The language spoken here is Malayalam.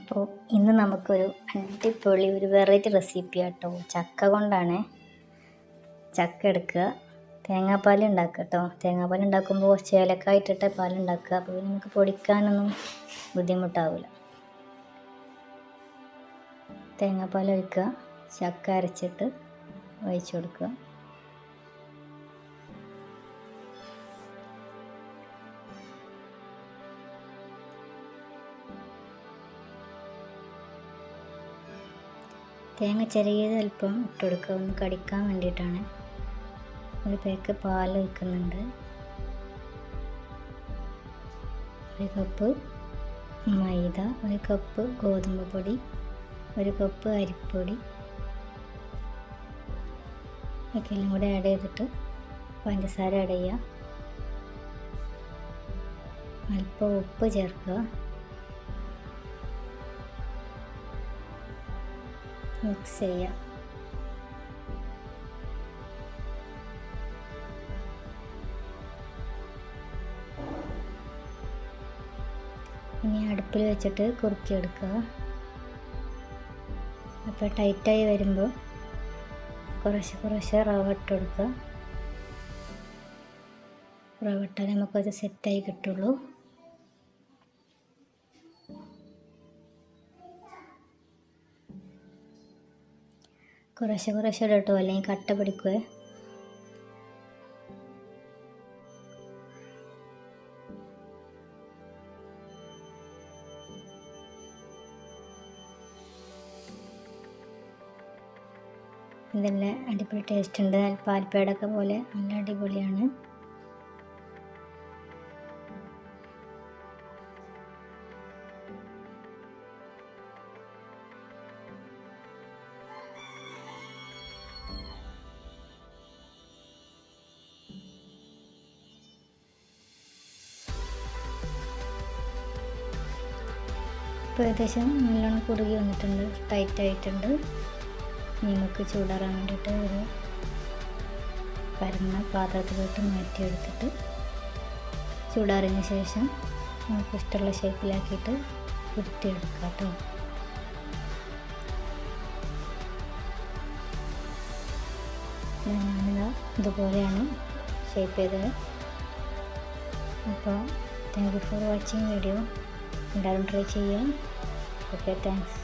അപ്പോൾ ഇന്ന് നമുക്കൊരു അടിപൊളി ഒരു വെറൈറ്റി റെസിപ്പി ആട്ടോ. ചക്ക കൊണ്ടാണ്. ചക്ക എടുക്കുക, തേങ്ങാപ്പാൽ ഉണ്ടാക്കുക കേട്ടോ. തേങ്ങാപ്പാൽ ഉണ്ടാക്കുമ്പോൾ കുറച്ച് ഏലക്കായ ഇട്ടിട്ട് പാലുണ്ടാക്കുക. അപ്പോൾ നമുക്ക് പൊടിക്കാനൊന്നും ബുദ്ധിമുട്ടാവില്ല. തേങ്ങാപ്പാൽ ഒഴിക്കുക, ചക്ക അരച്ചിട്ട് ഒഴിച്ചു കൊടുക്കുക. തേങ്ങ ചെറിയത് അല്പം ഇട്ട് കൊടുക്കുക, ഒന്ന് കടിക്കാൻ വേണ്ടിയിട്ടാണ്. ഒരു പാക്ക് പാൽ ഒഴിക്കുന്നുണ്ട്. 1 കപ്പ് മൈദ, 1 കപ്പ് ഗോതമ്പ് പൊടി, 1 കപ്പ് അരിപ്പൊടി ഒക്കെ എല്ലാം കൂടെ ആഡ് ചെയ്തിട്ട് പഞ്ചസാര ആഡ് ചെയ്യുക. അല്പം ഉപ്പ് ചേർക്കുക. മിക്സ് ചെയ്യുക. ഇനി അടുപ്പിൽ വെച്ചിട്ട് കുറുക്കിയെടുക്കുക. അപ്പോൾ ടൈറ്റായി വരുമ്പോൾ കുറച്ച് റവ ഇട്ട് കൊടുക്കുക. റവ ഇട്ടാൽ നമുക്കത് സെറ്റായി കിട്ടുള്ളൂ. കുറേശ്ശെ ഇടട്ടോ, അല്ലെങ്കിൽ കട്ട പിടിക്കുവേ. ഇതെല്ലാം അടിപൊളി ടേസ്റ്റ് ഉണ്ട്. പാൽപ്പേടൊക്കെ പോലെ നല്ല അടിപൊളിയാണ്. ഇപ്പോൾ ഏകദേശം നല്ലോണം കുറുകി വന്നിട്ടുണ്ട്, ടൈറ്റ് ആയിട്ടുണ്ട്. നമുക്ക് ചൂടാറാൻ വേണ്ടിയിട്ട് ഒരു പരന്ന പാത്രത്തിലോട്ട് മാറ്റിയെടുത്തിട്ട് ചൂടാറിയതിന് ശേഷം നമുക്ക് ഇഷ്ടമുള്ള ഷേപ്പിലാക്കിയിട്ട് ഉരുട്ടിയെടുക്കാം കേട്ടോ. ഞാനിതാ ഇതുപോലെയാണ് ഷേപ്പ് ചെയ്തത്. അപ്പോൾ thank you for watching video. എല്ലാവരും ട്രൈ ചെയ്യാം. Okay, thanks.